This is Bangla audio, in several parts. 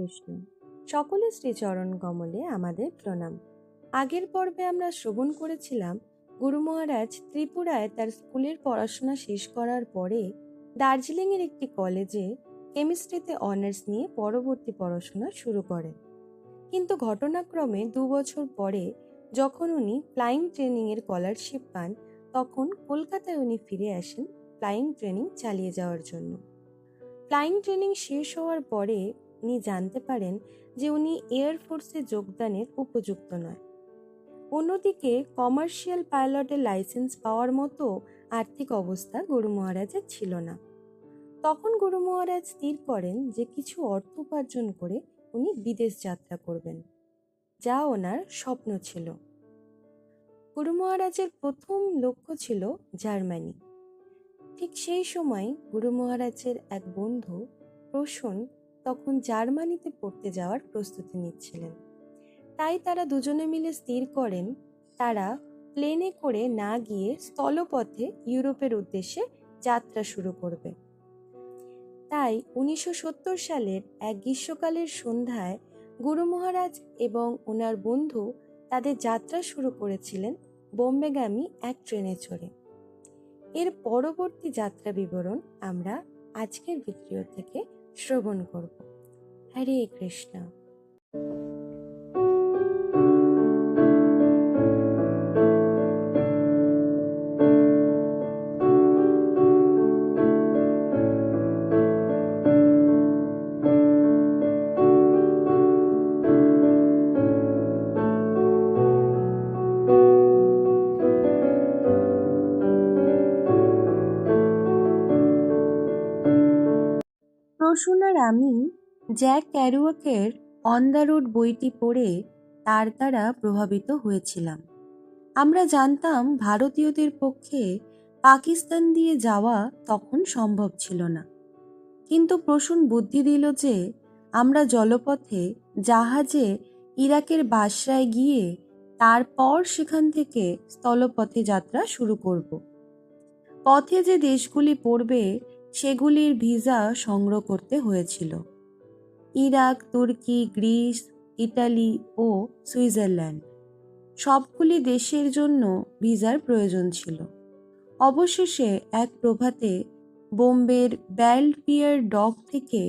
কৃষ্ণ। সকলে শ্রীচরণ কমলে আমাদের প্রণাম। আগের পর্বে আমরা শ্রবণ করেছিলাম গুরু মহারাজ ত্রিপুরায় তার স্কুলের পড়াশোনা শেষ করার পরে দার্জিলিংয়ের একটি কলেজে কেমিস্ট্রিতে অনার্স নিয়ে পরবর্তী পড়াশোনা শুরু করেন। কিন্তু ঘটনাক্রমে 2 বছর পরে যখন উনি ফ্লাইং ট্রেনিংয়ের স্কলারশিপ পান, তখন কলকাতায় উনি ফিরে আসেন ফ্লাইং ট্রেনিং চালিয়ে যাওয়ার জন্য। ফ্লাইং ট্রেনিং শেষ হওয়ার পরে উনি জানতে পারেন যে উনি এয়ারফোর্সে যোগদানের উপযুক্ত নয়। অন্যদিকে কমার্শিয়াল পাইলটের লাইসেন্স পাওয়ার মতো আর্থিক অবস্থা গুরু মহারাজের ছিল না। তখন গুরু মহারাজ স্থির করেন যে কিছু অর্থ উপার্জন করে উনি বিদেশ যাত্রা করবেন, যা ওনার স্বপ্ন ছিল। গুরু মহারাজের প্রথম লক্ষ্য ছিল জার্মানি। ঠিক সেই সময় গুরু মহারাজের এক বন্ধু প্রসূন তখন জার্মানিতে পড়তে যাওয়ার প্রস্তুতি নিচ্ছিলেন। তাই তারা দুজনে মিলে স্থির করেন তারা প্লেনে করে না গিয়ে স্থলপথে ইউরোপের উদ্দেশ্যে যাত্রা শুরু করবে। তাই 1970 সালের এক গ্রীষ্মকালের সন্ধ্যায় গুরু মহারাজ এবং ওনার বন্ধু তাদের যাত্রা শুরু করেছিলেন বোম্বেগামী এক ট্রেনে চড়ে। এর পরবর্তী যাত্রা বিবরণ আমরা আজকের ভিডিও থেকে শ্রবণ করব। হরে কৃষ্ণ। প্রসূন আর আমি জ্যাক ক্যারুয়াকের অন দ্য রোড বইটি পড়ে তার দ্বারা প্রভাবিত হয়েছিলাম। আমরা জানতাম ভারতীয়দের পক্ষে পাকিস্তান দিয়ে যাওয়া তখন সম্ভব ছিল না, কিন্তু প্রসূন বুদ্ধি দিল যে আমরা জলপথে জাহাজে ইরাকের বাসরায় গিয়ে তারপর সেখান থেকে স্থলপথে যাত্রা শুরু করব। পথে যে দেশগুলি পড়বে সেগুলির ভিসা সংগ্রহ করতে হয়েছিল। ইরাক, তুর্কি, গ্রিস, ইটালি ও সুইজারল্যান্ড সবগুলি দেশের জন্য ভিসার প্রয়োজন ছিল। অবশেষে এক প্রভাতে বোম্বের বেল্টপিয়ার ডক থেকে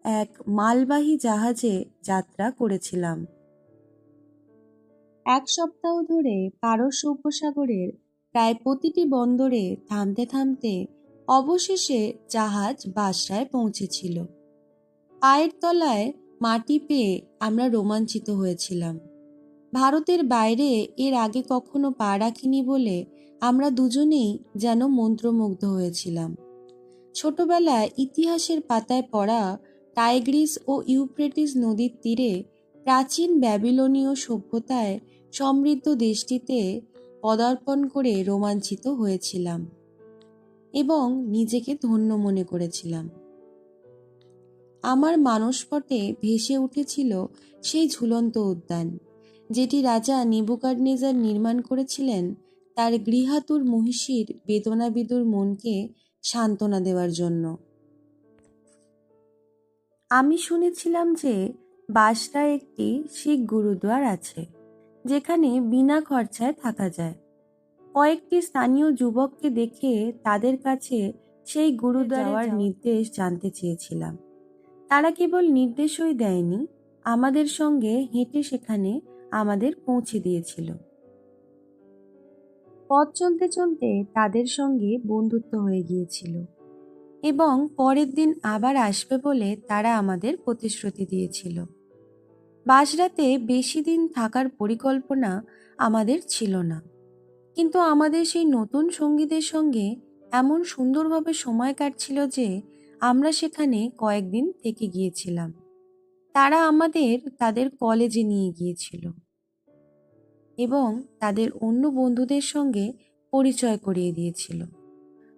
এক মালবাহী জাহাজে যাত্রা করেছিলাম। 1 সপ্তাহ ধরে পারস্য উপসাগরের প্রায় প্রতিটি বন্দরে থামতে থামতে অবশেষে জাহাজ বাসরায় পৌঁছেছিল। পায়ের তলায় মাটি পেয়ে আমরা রোমাঞ্চিত হয়েছিলাম। ভারতের বাইরে এর আগে কখনো পা রাখিনি বলে আমরা দুজনেই যেন মন্ত্রমুগ্ধ হয়েছিলাম। ছোটবেলায় ইতিহাসের পাতায় পড়া টাইগ্রিস ও ইউফ্রেটিস নদীর তীরে প্রাচীন ব্যাবিলনীয় সভ্যতায় সমৃদ্ধ দেশটিতে পদার্পণ করে রোমাঞ্চিত হয়েছিলাম এবং নিজেকে ধন্য মনে করেছিলাম। আমার মানসপটে ভেসে উঠেছিল সেই ঝুলন্ত উদ্যান, যেটি রাজা নেবুকাদনেজার নির্মাণ করেছিলেন তার গৃহাতুর মহিষীর বেদনাবিদুর মনকে সান্ত্বনা দেওয়ার জন্য। আমি শুনেছিলাম যে বাসরায় একটি শিখ গুরুদ্বার আছে, যেখানে বিনা খরচায় থাকা যায়। কয়েকটি স্থানীয় যুবককে দেখে তাদের কাছে সেই গুরুদ্বারে যাওয়ার নির্দেশ জানতে চেয়েছিলাম। তারা কেবল নির্দেশই দেয়নি, আমাদের সঙ্গে হেঁটে সেখানে আমাদের পৌঁছে দিয়েছিল। পথ চলতে চলতে তাদের সঙ্গে বন্ধুত্ব হয়ে গিয়েছিল এবং পরের দিন আবার আসবে বলে তারা আমাদের প্রতিশ্রুতি দিয়েছিল। বাসরাতে বেশি দিন থাকার পরিকল্পনা আমাদের ছিল না, কিন্তু আমাদের সেই নতুন সঙ্গীদের সঙ্গে এমন সুন্দরভাবে সময় কাটছিল যে আমরা সেখানে কয়েকদিন থেকে গিয়েছিলাম। তারা আমাদের তাদের কলেজে নিয়ে গিয়েছিল এবং তাদের অন্য বন্ধুদের সঙ্গে পরিচয় করিয়ে দিয়েছিল।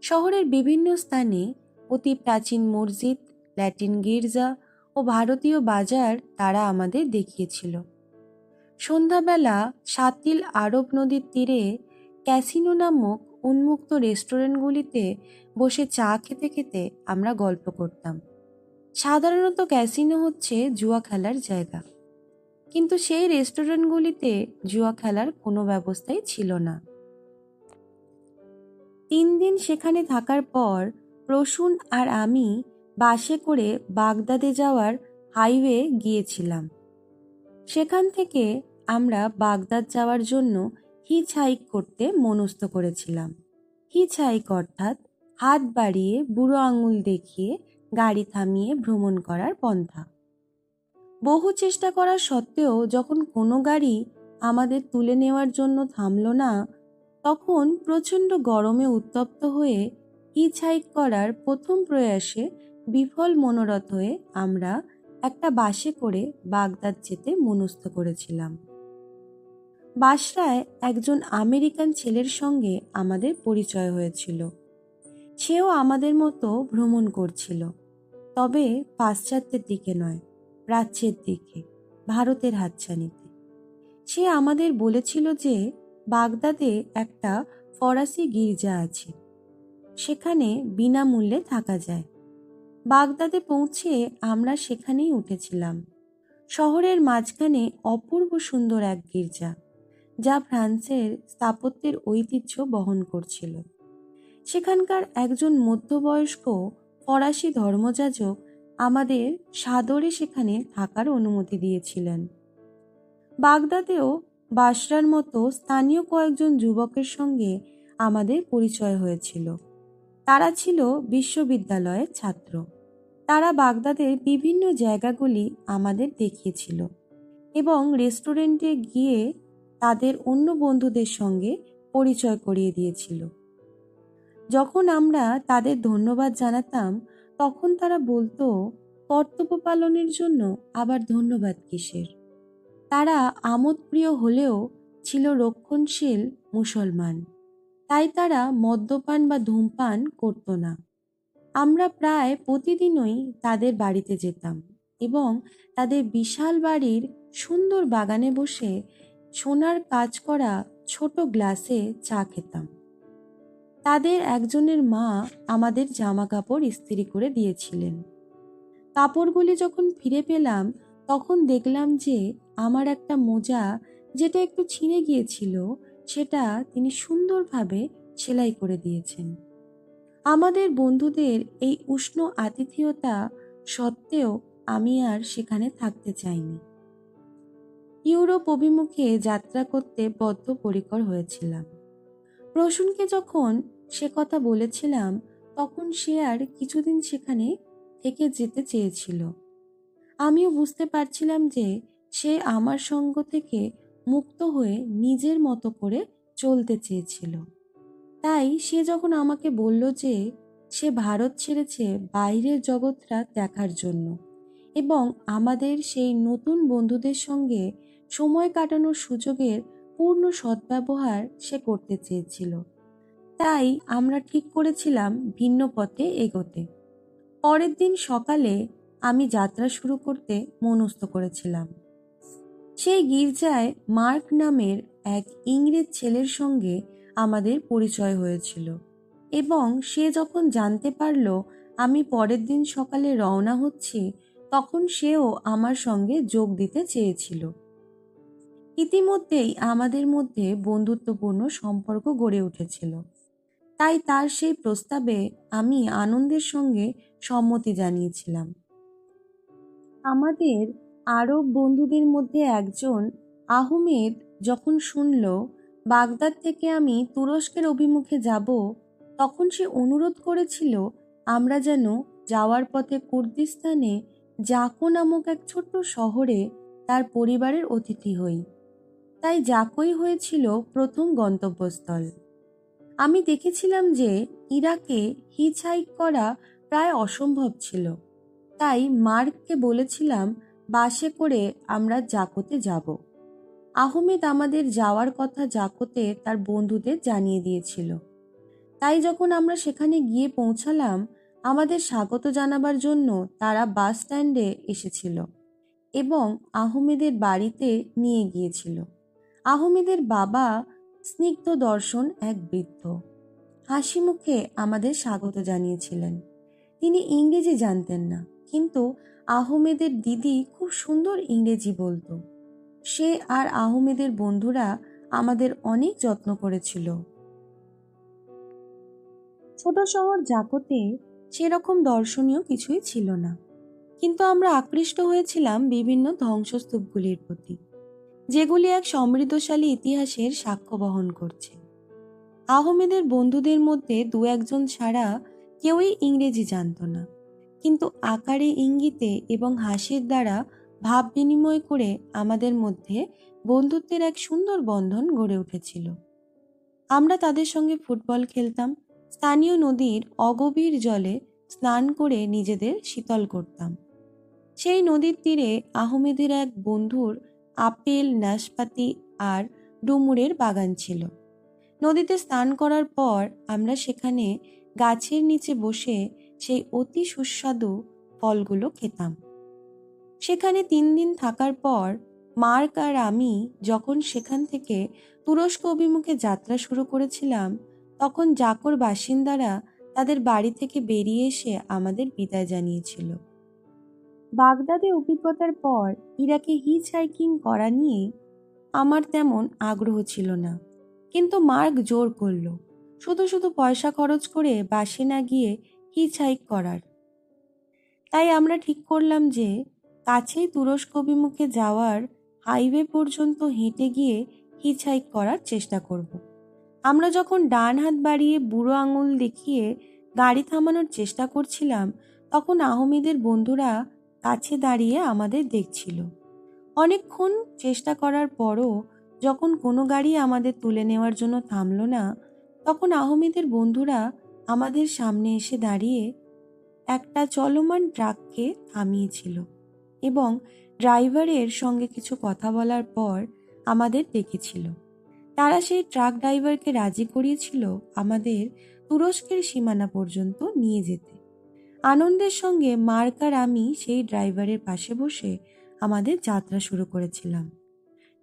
শহরের বিভিন্ন স্থানে অতি প্রাচীন মসজিদ, ল্যাটিন গির্জা ও ভারতীয় বাজার তারা আমাদের দেখিয়েছিল। সন্ধ্যাবেলা শাতিল আরব নদীর তীরে ক্যাসিনো নামক উন্মুক্ত রেস্টুরেন্টগুলিতে বসে চা খেতে খেতে আমরা গল্প করতাম। সাধারণত ক্যাসিনো হচ্ছে জুয়া খেলার জায়গা, কিন্তু সেই রেস্টুরেন্টগুলিতে জুয়া খেলার কোনো ব্যবস্থাই ছিল না। 3 দিন সেখানে থাকার পর প্রসূন আর আমি বাসে করে বাগদাদে যাওয়ার হাইওয়ে গিয়েছিলাম। সেখান থেকে আমরা বাগদাদ যাওয়ার জন্য হিচ হাইক করতে মনস্থ করেছিলাম। হিচ হাইক অর্থাৎ হাত বাড়িয়ে বুড়ো আঙুল দেখিয়ে গাড়ি থামিয়ে ভ্রমণ করার পন্থা। বহু চেষ্টা করা সত্ত্বেও যখন কোনো গাড়ি আমাদের তুলে নেওয়ার জন্য থামল না, তখন প্রচণ্ড গরমে উত্তপ্ত হয়ে হিচ হাইক করার প্রথম প্রয়াসে বিফল মনোরথ হয়ে আমরা একটা বাসে করে বাগদাদ যেতে মনস্থ করেছিলাম। বাসরায় একজন আমেরিকান ছেলের সঙ্গে আমাদের পরিচয় হয়েছিল। সেও আমাদের মতো ভ্রমণ করছিল, তবে পাশ্চাত্যের দিকে নয়, প্রাচ্যের দিকে, ভারতের হাতছানিতে। সে আমাদের বলেছিল যে বাগদাদে একটা ফরাসি গির্জা আছে, সেখানে বিনামূল্যে থাকা যায়। বাগদাদে পৌঁছে আমরা সেখানেই উঠেছিলাম। শহরের মাঝখানে অপূর্ব সুন্দর এক গির্জা, যা ফ্রান্সের স্থাপত্যের ঐতিহ্য বহন করছিল। সেখানকার একজন মধ্যবয়স্ক ফরাসি ধর্মযাজক আমাদের সাদরে সেখানে থাকার অনুমতি দিয়েছিলেন। বাগদাদেও বাসরার মতো স্থানীয় কয়েকজন যুবকের সঙ্গে আমাদের পরিচয় হয়েছিল। তারা ছিল বিশ্ববিদ্যালয়ের ছাত্র। তারা বাগদাদের বিভিন্ন জায়গাগুলি আমাদের দেখিয়েছিল এবং রেস্টুরেন্টে গিয়ে তাদের অন্য বন্ধুদের সঙ্গে পরিচয় করিয়ে দিয়েছিল। যখন আমরা তাদের ধন্যবাদ জানাতাম, তখন তারা বলতো, কর্তব্য পালনের জন্য আবার ধন্যবাদ কিসের। তারা আমোদপ্রিয় হলেও ছিল রক্ষণশীল মুসলমান, তাই তারা মদ্যপান বা ধূমপান করত না। আমরা প্রায় প্রতিদিনই তাদের বাড়িতে যেতাম এবং তাদের বিশাল বাড়ির সুন্দর বাগানে বসে সোনার কাজ করা ছোট গ্লাসে চা খেতাম। তাদের একজনের মা আমাদের জামা কাপড় ইস্ত্রি করে দিয়েছিলেন। কাপড়গুলি যখন ফিরে পেলাম, তখন দেখলাম যে আমার একটা মোজা, যেটা একটু ছিঁড়ে গিয়েছিল, সেটা তিনি সুন্দরভাবে সেলাই করে দিয়েছেন। আমাদের বন্ধুদের এই উষ্ণ আতিথেয়তা সত্ত্বেও আমি আর সেখানে থাকতে চাইনি। ইউরোপ অভিমুখে যাত্রা করতে বদ্ধপরিকর হয়েছিলাম। প্রসূনকে যখন সে কথা বলেছিলাম, তখন সে আর কিছুদিন সেখানে থেকে যেতে চেয়েছিল। আমিও বুঝতে পারছিলাম যে সে আমার সঙ্গ থেকে মুক্ত হয়ে নিজের মতো করে চলতে চেয়েছিল। তাই সে যখন আমাকে বলল যে সে ভারত ছেড়েছে বাইরের জগৎটা দেখার জন্য এবং আমাদের সেই নতুন বন্ধুদের সঙ্গে সময় কাটানোর সুযোগের পূর্ণ সদ্ব্যবহার সে করতে চেয়েছিল, তাই আমরা ঠিক করেছিলাম ভিন্ন পথে এগোতে। পরের দিন সকালে আমি যাত্রা শুরু করতে মনস্থ করেছিলাম। সেই গির্জায় মার্ক নামের এক ইংরেজ ছেলের সঙ্গে আমাদের পরিচয় হয়েছিল এবং সে যখন জানতে পারল আমি পরের দিন সকালে রওনা হচ্ছি, তখন সেও আমার সঙ্গে যোগ দিতে চেয়েছিল। ইতিমধ্যেই আমাদের মধ্যে বন্ধুত্বপূর্ণ সম্পর্ক গড়ে উঠেছিল, তাই তার সেই প্রস্তাবে আমি আনন্দের সঙ্গে সম্মতি জানিয়েছিলাম। আমাদের আরব বন্ধুদের মধ্যে একজন আহমেদ যখন শুনল বাগদাদ থেকে আমি তুরস্কের অভিমুখে যাব, তখন সে অনুরোধ করেছিল আমরা যেন যাওয়ার পথে কুর্দিস্তানে জাকো নামক এক ছোট্ট শহরে তার পরিবারের অতিথি হই। তাই জাকোই হয়েছিল প্রথম গন্তব্যস্থল। আমি দেখেছিলাম যে ইরাকে হিচ হাইক করা প্রায় অসম্ভব ছিল, তাই মার্ককে বলেছিলাম বাসে করে আমরা জাকোতে যাব। আহমেদ আমাদের যাওয়ার কথা জাকোতে তার বন্ধুদের জানিয়ে দিয়েছিল। তাই যখন আমরা সেখানে গিয়ে পৌঁছালাম, আমাদের স্বাগত জানাবার জন্য তারা বাস স্ট্যান্ডে এসেছিল এবং আহমেদের বাড়িতে নিয়ে গিয়েছিল। আহমেদের বাবা স্নিগ্ধ দর্শন এক বৃদ্ধ হাসি মুখে আমাদের স্বাগত জানিয়েছিলেন। তিনি ইংরেজি জানতেন না, কিন্তু আহমেদের দিদি খুব সুন্দর ইংরেজি বলতো। সে আর আহমেদের বন্ধুরা আমাদের অনেক যত্ন করেছিল। ছোট শহর জাকোতে সেরকম দর্শনীয় কিছুই ছিল না, কিন্তু আমরা আকৃষ্ট হয়েছিলাম বিভিন্ন ধ্বংসস্তূপগুলির প্রতি, যেগুলি এক সমৃদ্ধশালী ইতিহাসের সাক্ষ্য বহন করছে। আহমেদের বন্ধুদের মধ্যে দু একজন ছাড়া কেউই ইংরেজি জানত না, কিন্তু আকারে, ইঙ্গিতে এবং হাসির দ্বারা ভাব বিনিময় করে আমাদের মধ্যে বন্ধুত্বের এক সুন্দর বন্ধন গড়ে উঠেছিল। আমরা তাদের সঙ্গে ফুটবল খেলতাম, স্থানীয় নদীর অগভীর জলে স্নান করে নিজেদের শীতল করতাম। সেই নদীর তীরে আহমেদের এক বন্ধুর আপেল, নাশপাতি আর ডুমুরের বাগান ছিল। নদীতে স্নান করার পর আমরা সেখানে গাছের নিচে বসে সেই অতি সুস্বাদু ফলগুলো খেতাম। সেখানে 3 দিন থাকার পর মার্ক আর আমি যখন সেখান থেকে তুরস্ক অভিমুখে যাত্রা শুরু করেছিলাম, তখন জাকোর বাসিন্দারা তাদের বাড়ি থেকে বেরিয়ে এসে আমাদের বিদায় জানিয়েছিল। বাগদাদে অভিজ্ঞতার পর ইরাকে হিচ হাইকিং করা নিয়ে আমার তেমন আগ্রহ ছিল না, কিন্তু মার্ক জোর করলো শুধু শুধু পয়সা খরচ করে বাসে না গিয়ে হিচ হাইক করার। তাই আমরা ঠিক করলাম যে কাছেই তুরস্ক অভিমুখে যাওয়ার হাইওয়ে পর্যন্ত হেঁটে গিয়ে হিচ হাইক করার চেষ্টা করব। আমরা যখন ডান হাত বাড়িয়ে বুড়ো আঙুল দেখিয়ে গাড়ি থামানোর চেষ্টা করছিলাম, তখন আহমেদের বন্ধুরা কাছে দাঁড়িয়ে আমাদের দেখছিল। অনেকক্ষণ চেষ্টা করার পরও যখন কোনো গাড়ি আমাদের তুলে নেওয়ার জন্য থামলো না, তখন আহমেদের বন্ধুরা আমাদের সামনে এসে দাঁড়িয়ে একটা চলমান ট্রাককে থামিয়েছিল এবং ড্রাইভারের সঙ্গে কিছু কথা বলার পর আমাদের ডেকেছিল। তারা সেই ট্রাক ড্রাইভারকে রাজি করিয়েছিল আমাদের তুরস্কের সীমানা পর্যন্ত নিয়ে যেতে। আনন্দের সঙ্গে মার্ক আর আমি সেই ড্রাইভারের পাশে বসে আমাদের যাত্রা শুরু করেছিলাম।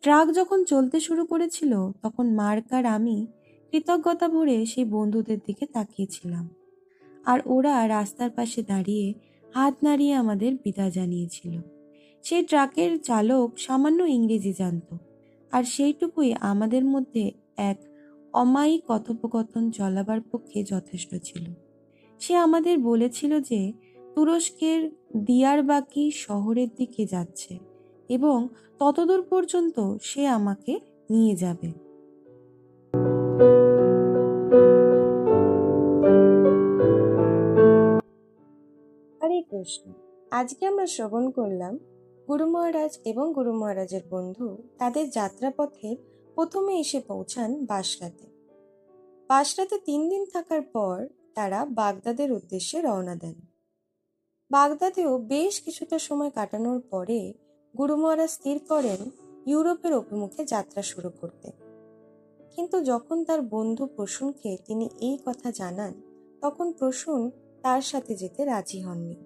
ট্রাক যখন চলতে শুরু করেছিল, তখন মার্ক আর আমি কৃতজ্ঞতা ভরে সেই বন্ধুদের দিকে তাকিয়েছিলাম, আর ওরা রাস্তার পাশে দাঁড়িয়ে হাত নাড়িয়ে আমাদের বিদায় জানিয়েছিল। সেই ট্রাকের চালক সামান্য ইংরেজি জানত, আর সেইটুকুই আমাদের মধ্যে এক অমায়িক কথোপকথন চলাবার পক্ষে যথেষ্ট ছিল। সে আমাদের বলেছিল যে তুরস্কের দিয়ারবাকি শহরের দিকে যাচ্ছে এবং ততদূর পর্যন্ত সে আমাকে নিয়ে যাবে। হরে কৃষ্ণ। আজকে আমরা শ্রবণ করলাম গুরু মহারাজ এবং গুরু মহারাজের বন্ধু তাদের যাত্রাপথে প্রথমে এসে পৌঁছান বাসরাতে। বাসরাতে 3 দিন থাকার পর তারা বাগদাদের উদ্দেশ্যে রওনা দেন। বাগদাদেও বেশ কিছুটা সময় কাটানোর পরে গুরু মহারাজ স্থির করেন ইউরোপের অভিমুখে যাত্রা শুরু করতে। কিন্তু যখন তার বন্ধু প্রসূনকে তিনি এই কথা জানান, তখন প্রসূন তার সাথে যেতে রাজি হননি।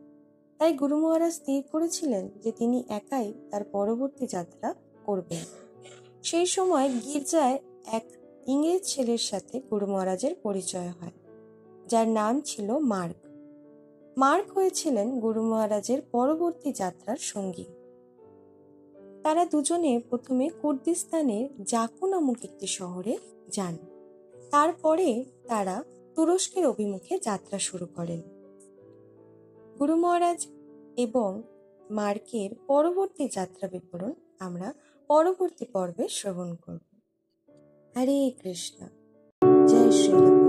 তাই গুরু মহারাজ স্থির করেছিলেন যে তিনি একাই তার পরবর্তী যাত্রা করবেন। সেই সময় গির্জায় এক ইংরেজ ছেলের সাথে গুরু মহারাজের পরিচয় হয়, যার নাম ছিল মার্ক। মার্ক হয়েছিলেন গুরু মহারাজের পরবর্তী যাত্রার সঙ্গী। তারা দুজনে প্রথমে কুর্দিস্তানের জাকু নামক একটি শহরে যান। তারপরে তারা তুরস্কের অভিমুখে যাত্রা শুরু করেন। গুরু মহারাজ এবং মার্কের পরবর্তী যাত্রা বিবরণ আমরা পরবর্তী পর্বে শ্রবণ করব। হরে কৃষ্ণ। জয় শ্রীরাম।